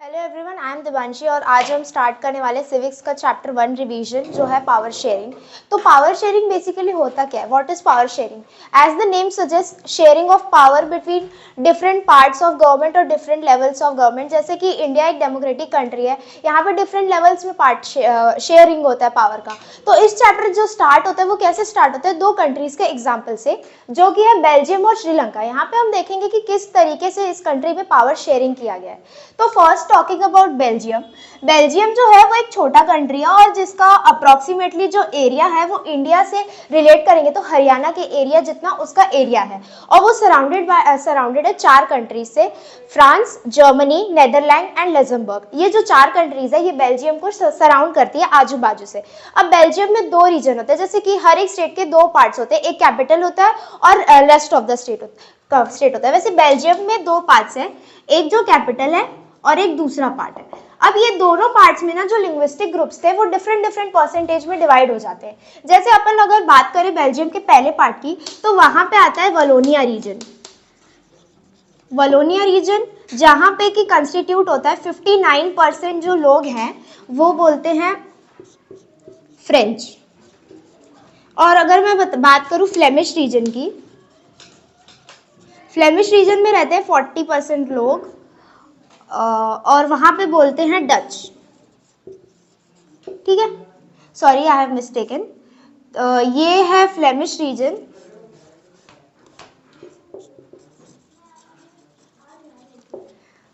Hello everyone, I am Divanshi और आज हम स्टार्ट करने वाले सिविक्स का चैप्टर 1 रिवीजन जो है पावर शेयरिंग। तो पावर शेयरिंग बेसिकली होता क्या है? What is power sharing? As the name suggest, sharing of power between different parts of government और डिफरेंट लेवल्स ऑफ गवर्नमेंट। जैसे कि इंडिया एक डेमोक्रेटिक कंट्री है, यहाँ पे डिफरेंट लेवल्स में पार्ट शेयरिंग होता है पावर का। तो इस चैप्टर जो स्टार्ट होता है वो कैसे स्टार्ट होता है? दो कंट्रीज के एग्जाम्पल से, जो कि है बेल्जियम और श्रीलंका। यहाँ पे हम देखेंगे कि किस तरीके से इस कंट्री में पावर शेयरिंग किया गया है। तो first talking about Belgium. Belgium जो है वो एक छोटा कंट्री है और जिसका अप्रोक्सीमेटली जो एरिया है वो इंडिया से रिलेट करेंगे तो हरियाणा के एरिया जितना उसका एरिया है, और वो सराउंडेड है चार कंट्रीज से, France, Germany, Netherland and Luxembourg. ये जो चार कंट्रीज है ये बेल्जियम को सराउंड करती है आजू बाजू से। अब बेल्जियम में दो रीजन होते हैं, जैसे कि हर एक स्टेट के दो पार्ट्स होते हैं, एक कैपिटल होता है और रेस्ट ऑफ द स्टेट होता है। वैसे बेल्जियम में दो पार्ट्स हैं, एक जो कैपिटल है और एक दूसरा पार्ट है। अब ये दोनों पार्ट्स में ना जो लिंग्विस्टिक ग्रुप्स थे वो डिफरेंट परसेंटेज में डिवाइड हो जाते हैं। जैसे अपन अगर बात करें बेल्जियम के पहले पार्ट की, तो वहां पे आता है वलोनिया रीजन, जहां पे कि कंस्टिट्यूट होता है 59% जो लोग हैं वो बोलते हैं फ्रेंच। और अगर मैं बात करूं फ्लेमिश रीजन की, फ्लेमिश रीजन में रहते हैं 40% लोग और वहां पे बोलते हैं डच। ठीक है, सॉरी आई हैव मिस्टेकन। ये है फ्लेमिश रीजन,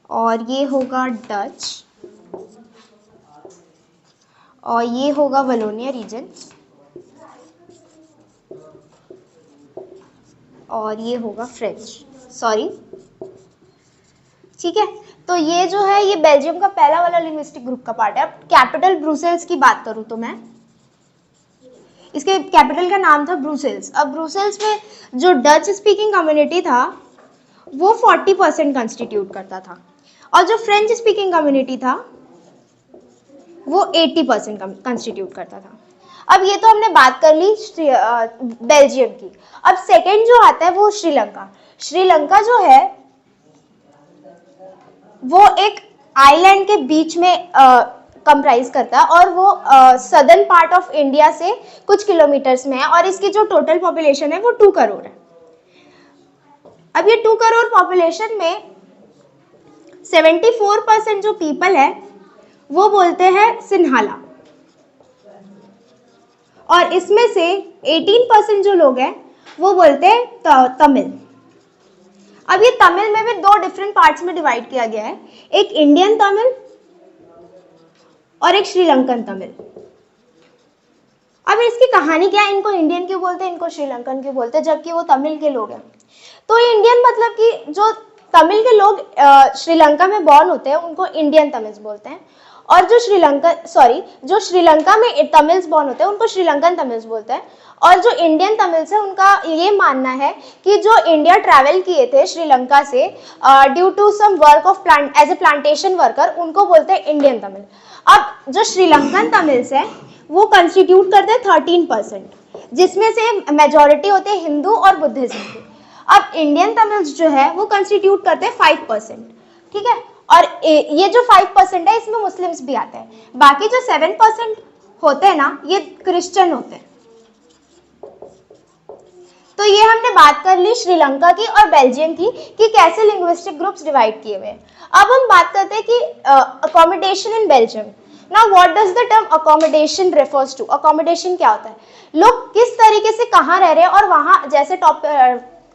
और ये होगा डच, और ये होगा वलोनिया रीजन, और ये होगा फ्रेंच। सॉरी, ठीक है। तो ये जो है ये बेल्जियम का पहला वाला लिंग्विस्टिक ग्रुप का पार्ट है। अब कैपिटल ब्रुसेल्स की बात करूं तो मैं, इसके कैपिटल का नाम था ब्रुसेल्स। अब ब्रुसेल्स में जो डच स्पीकिंग कम्युनिटी था वो 40% कंस्टिट्यूट करता था, और जो फ्रेंच स्पीकिंग कम्युनिटी था वो 80% कंस्टिट्यूट करता था। अब ये तो हमने बात कर ली बेल्जियम की। अब सेकेंड जो आता है वो श्रीलंका। श्रीलंका जो है वो एक आइलैंड के बीच में कंप्राइज करता है, और वो सदर्न पार्ट ऑफ इंडिया से कुछ किलोमीटर्स में है, और इसकी जो टोटल पॉपुलेशन है वो 2 करोड़ है। अब ये 2 करोड़ पॉपुलेशन में 74% जो पीपल है वो बोलते हैं सिन्हाला, और इसमें से 18% जो लोग हैं वो बोलते हैं तमिल। अब ये तमिल में भी दो डिफरेंट पार्ट्स में डिवाइड किया गया है, एक इंडियन तमिल और एक श्रीलंकन तमिल। अब इसकी कहानी क्या है? इनको इंडियन क्यों बोलते हैं, इनको श्रीलंकन क्यों बोलते हैं, जबकि वो तमिल के लोग हैं? तो इंडियन मतलब कि जो तमिल के लोग श्रीलंका में बॉर्न होते हैं उनको इंडियन तमिल्स बोलते हैं, और जो श्रीलंका में तमिल्स बॉर्न होते हैं उनको श्रीलंकन तमिल्स बोलते हैं। और जो इंडियन तमिल्स है उनका ये मानना है कि जो इंडिया ट्रैवल किए थे श्रीलंका से due to some work of as a plantation worker, उनको बोलते हैं इंडियन तमिल। अब जो श्रीलंकन तमिल्स है वो कंस्टिट्यूट करते हैं 13%, जिसमें से मेजॉरिटी होते हैं हिंदू और बुद्धिज्म के। अब इंडियन तमिल्स जो है वो कंस्टिट्यूट करते हैं 5%। ठीक है, और ये जो 5% है इसमें मुस्लिम्स भी आते हैं। बाकी जो 7% होते हैं ना ये क्रिश्चियन होते हैं। तो ये हमने बात कर ली श्रीलंका की और बेल्जियम की कि कैसे लिंग्विस्टिक ग्रुप्स डिवाइड किए हुए हैं। अब हम बात करते हैं कि accommodation in Belgium. Now what does the term accommodation refers to? Accommodation क्या होता है? लोग किस तरीके से कहाँ रह रहे हैं, और वहाँ जैसे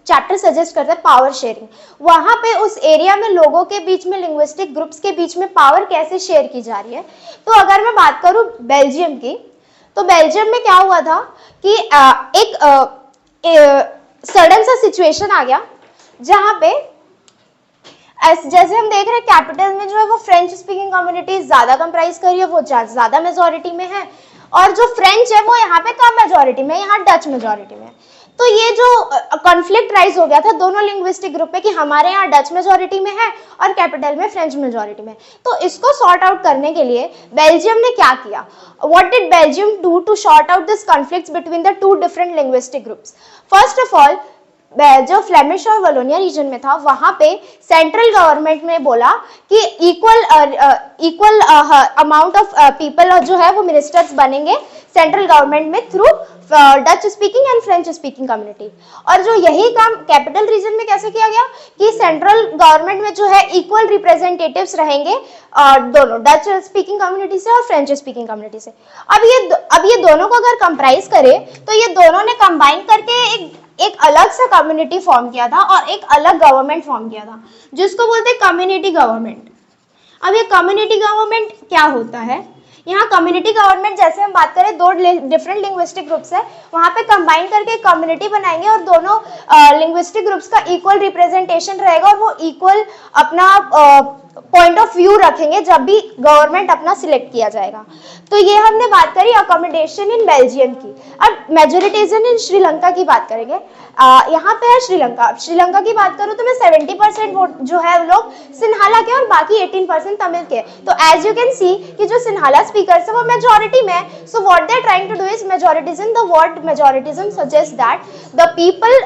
चैप्टर सजेस्ट करता है पावर शेयरिंग, वहां पे उस एरिया में लोगों के बीच में, लिंग्विस्टिक ग्रुप्स के बीच में पावर कैसे शेयर की जा रही है। तो अगर मैं बात करूं बेल्जियम की, तो बेल्जियम में क्या हुआ था कि एक सडन सा सिचुएशन आ गया जहां पे जैसे हम देख रहे हैं कैपिटल में जो है वो फ्रेंच स्पीकिंग कम्युनिटी ज्यादा कंप्राइज कर रही है, वो ज्यादा मेजोरिटी में है, और जो फ्रेंच है वो यहाँ पे कम मेजोरिटी में, यहाँ डच मेजोरिटी में। तो ये जो कॉन्फ्लिक्ट राइज हो गया था दोनों लिंग्विस्टिक ग्रुप पे कि हमारे यहाँ डच मेजोरिटी में है और कैपिटल में फ्रेंच मेजोरिटी में। तो इसको सॉर्ट आउट करने के लिए बेल्जियम ने क्या किया? What did Belgium do to sort out this conflicts between the two different linguistic groups? First of all जो फ्लेमिश और वलोनिया रीजन में था वहां पे सेंट्रल गवर्नमेंट ने बोला कि इक्वल अमाउंट ऑफ पीपल जो है वो मिनिस्टर्स बनेंगे सेंट्रल गवर्नमेंट में through Dutch speaking and French speaking community. और जो यही काम कैपिटल रीजन में कैसे किया गया कि सेंट्रल गवर्नमेंट में जो है इक्वल रिप्रेजेंटेटिव्स रहेंगे दोनों डच स्पीकिंग कम्युनिटी से और फ्रेंच स्पीकिंग कम्युनिटी से। अब ये दोनों को अगर कंप्राइज करे तो ये दोनों ने कंबाइन करके एक अलग सा कम्युनिटी फॉर्म किया था और एक अलग गवर्नमेंट फॉर्म किया था जिसको बोलते हैं कम्युनिटी गवर्नमेंट। अब ये कम्युनिटी गवर्नमेंट क्या होता है, यहाँ कम्युनिटी गवर्नमेंट जैसे हम बात करें दो डिफरेंट लिंग्विस्टिक ग्रुप्स है वहां पे कंबाइन करके कम्युनिटी बनाएंगे और दोनों लिंग्विस्टिक ग्रुप्स का इक्वल रिप्रेजेंटेशन रहेगा और वो इक्वल अपना पॉइंट ऑफ व्यू रखेंगे जब भी गवर्नमेंट अपना सिलेक्ट किया जाएगा। तो ये हमने बात करी अकोमोडेशन इन बेल्जियम की। अब मेजोरिटेशन इन श्रीलंका की बात करेंगे। यहाँ पे है श्रीलंका। श्रीलंका की बात करूँ तो मैं 70% वोट जो है वो लोग सिन्हाला के और बाकी 18% तमिल के। तो एज यू कैन सी कि जो सिन्हाला स्पीकर्स है वो मेजोरिटी में। So what they are trying to do is majoritism. The word majoritism suggest that the people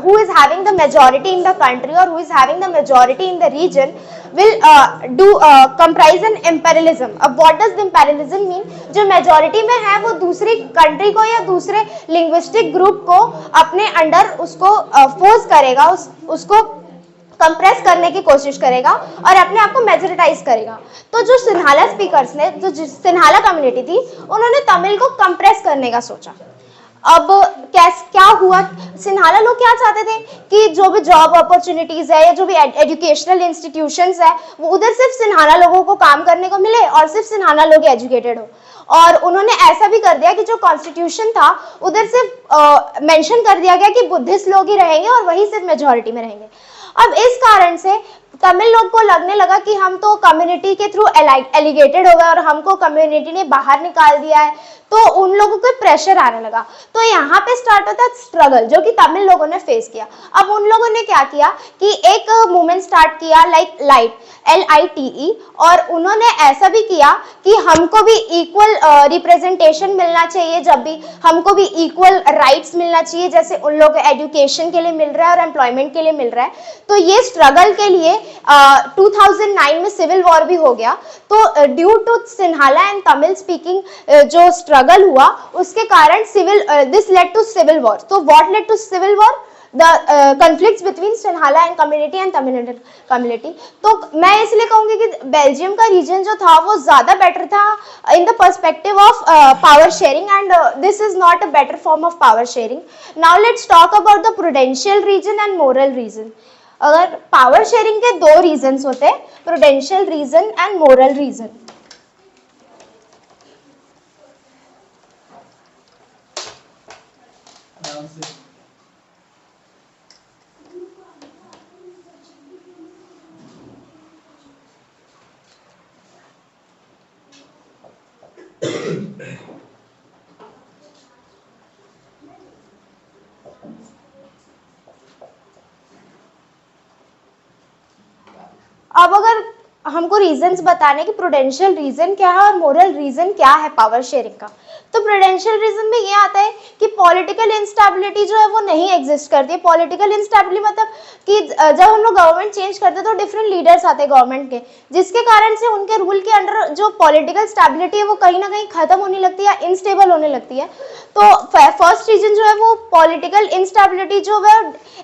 who is having the majority in the country or who is having the majority in the region will comprise an imperialism. अब what does the imperialism mean? जो majority में है वो दूसरी country को या दूसरे linguistic group को अपने अंडर उसको फोर्स करेगा, उसको कंप्रेस करने की कोशिश करेगा और अपने आप को मेजोरिटाइज करेगा। तो जो सिन्हाला स्पीकर्स ने, जो सिन्हाला कम्युनिटी थी, उन्होंने तमिल को कंप्रेस करने का सोचा। अब क्या हुआ, सिन्हाला लोग क्या चाहते थे कि जो भी जॉब अपॉर्चुनिटीज है या जो भी एजुकेशनल इंस्टीट्यूशंस है वो उधर सिर्फ सिन्हाला लोगों को काम करने को मिले और सिर्फ सिन्हाला लोग एजुकेटेड हो। और उन्होंने ऐसा भी कर दिया कि जो कॉन्स्टिट्यूशन था उधर सिर्फ मेंशन कर दिया गया कि बुद्धिस्ट लोग ही रहेंगे और वही सिर्फ मेजोरिटी में रहेंगे। अब इस कारण से तमिल लोग को लगने लगा कि हम तो कम्युनिटी के थ्रू एलिगेटेड हो गए और हमको कम्युनिटी ने बाहर निकाल दिया है, तो उन लोगों को प्रेशर आने लगा। तो यहाँ पे स्टार्ट होता है स्ट्रगल जो कि तमिल लोगों ने फेस किया। अब उन लोगों ने क्या किया कि एक मूवमेंट स्टार्ट किया लाइक लाइट LITE, और उन्होंने ऐसा भी किया कि हमको भी इक्वल रिप्रेजेंटेशन मिलना चाहिए, जब भी हमको भी इक्वल राइट्स मिलना चाहिए जैसे उन लोगों को एजुकेशन के लिए मिल रहा है और एम्प्लॉयमेंट के लिए मिल रहा है। तो ये स्ट्रगल के लिए 2009 में सिविल वॉर भी हो गया। तो due to Sinhala and Tamil speaking जो स्ट्रगल हुआ उसके कारण this led to civil war. तो what led to civil war? The conflicts between Sinhala and community and Tamil community। तो मैं इसलिए कहूंगी कि बेल्जियम का रीजन जो था वो ज्यादा बेटर था in the perspective of power sharing, and this is not a better form of power sharing. Now let's talk about the prudential reason and moral reason. अगर पावर शेयरिंग के दो reason होते हैं, prudential reason and moral reason. अब अगर हमको reasons बताने कि प्रूडेंशियल रीजन क्या है और मोरल रीजन क्या है पावर शेयरिंग का, तो प्रूडेंशियल रीजन में ये आता है कि पॉलिटिकल इंस्टेबिलिटी जो है वो नहीं एग्जिस्ट करती है। पॉलिटिकल इंस्टेबिलिटी मतलब कि जब हम लोग गवर्नमेंट चेंज करते हैं तो डिफरेंट लीडर्स आते हैं गवर्नमेंट के, जिसके कारण से उनके रूल के अंडर जो पॉलिटिकल स्टेबिलिटी है वो कहीं ना कहीं खत्म होने लगती है या इनस्टेबल होने लगती है। तो फर्स्ट रीजन जो है वो पॉलिटिकल इंस्टेबिलिटी जो है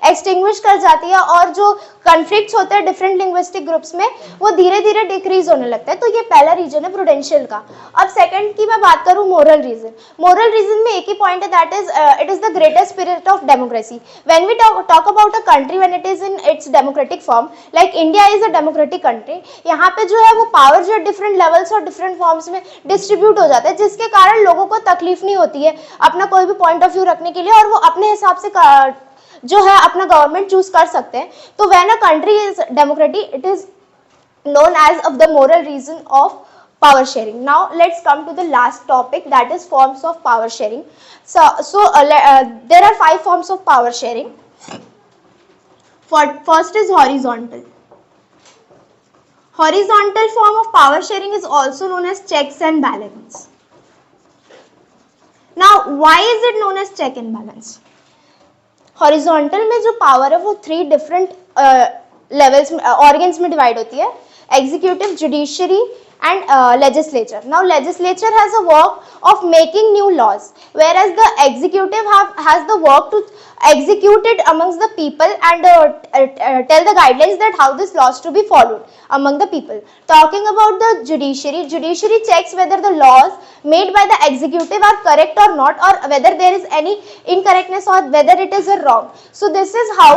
एक्सटिंग्विश कर जाती है और जो कॉन्फ्लिक्ट्स होते हैं डिफरेंट लिंग्विस्टिक ग्रुप्स में वो धीरे धीरे डिक्रीज होने लगता है। तो ये पहला रीजन है प्रूडेंशियल का। अब सेकंड की मैं बात करूं मोरल रीजन। मोरल रीजन में एक ही पॉइंट है, that is it is the greatest spirit of democracy. When we talk about a country when it is in its democratic form, like India is a democratic country, यहाँ पे जो है वो power जो डिफरेंट लेवल्स और different forms में distribute हो जाता है, जिसके कारण लोगों को तकलीफ नहीं होती है अपना कोई भी पॉइंट ऑफ व्यू रखने के लिए और वो अपने हिसाब से जो है अपना गवर्नमेंट चूज कर सकते हैं। तो when a country is democratic it is known as of the moral reason of power sharing. Now let's come to the last topic, that is forms of power sharing. There are 5 forms of power sharing. First is horizontal. Horizontal form of power sharing is also known as checks and balance. Now why is it known as check and balance? Horizontal में जो power है वो 3 different levels में, organs में divide होती है, executive, judiciary and legislature. Now legislature has a work of making new laws, whereas the executive has the work to execute it amongst the people and tell the guidelines that how this laws to be followed among the people. Talking about the judiciary, judiciary checks whether the laws made by the executive are correct or not, or whether there is any incorrectness or whether it is a wrong. So this is how,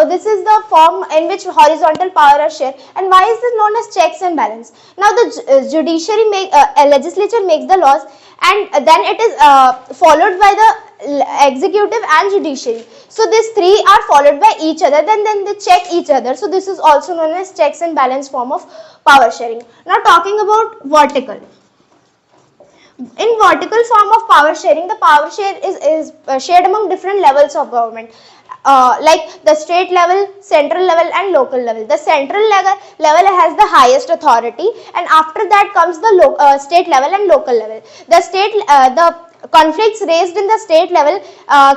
this is the form in which horizontal power are shared. And why is this known as checks and balance? Now the judiciary legislature makes the laws, and then it is followed by the executive and judiciary. So these three are followed by each other, then they check each other. So this is also known as checks and balance form of power sharing. Now talking about vertical. In vertical form of power sharing, the power share is shared among different levels of government. Like the state level, central level and local level. The central level has the highest authority, and after that comes the state level and local level. The conflicts raised in the state level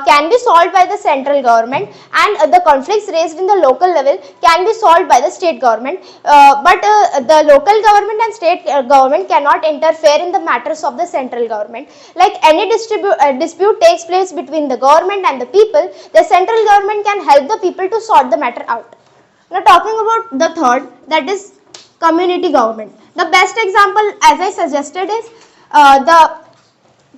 can be solved by the central government, and the conflicts raised in the local level can be solved by the state government, but the local government and state government cannot interfere in the matters of the central government. Like any dispute takes place between the government and the people, the central government can help the people to sort the matter out. Now talking about the third, that is community government. The best example, as I suggested, is the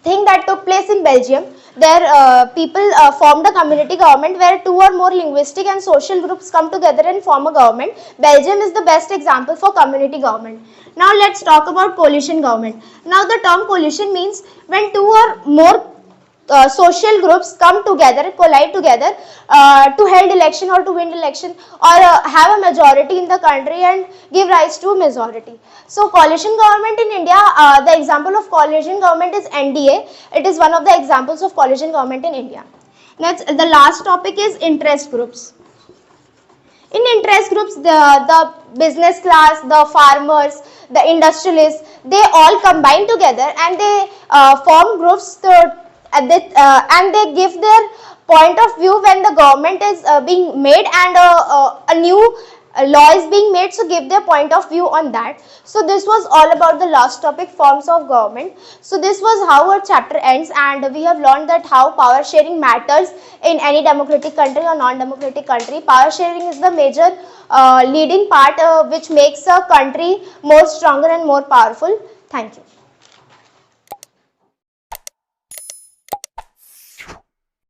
thing that took place in Belgium. There people formed a community government where 2 or more linguistic and social groups come together and form a government. Belgium is the best example for community government. Now let's talk about coalition government. Now the term coalition means when 2 or more social groups come together, collide together to hold election or to win election, or have a majority in the country and give rise to a majority. So coalition government in India, the example of coalition government is NDA. It is one of the examples of coalition government in India. Next, the last topic is interest groups. In interest groups, the business class, the farmers, the industrialists, they all combine together and they form groups and they give their point of view when the government is being made and a new law is being made, so give their point of view on that. So this was all about the last topic, forms of government. So this was how our chapter ends, and we have learned that how power sharing matters in any democratic country or non-democratic country. Power sharing is the major leading part which makes a country more stronger and more powerful. Thank you.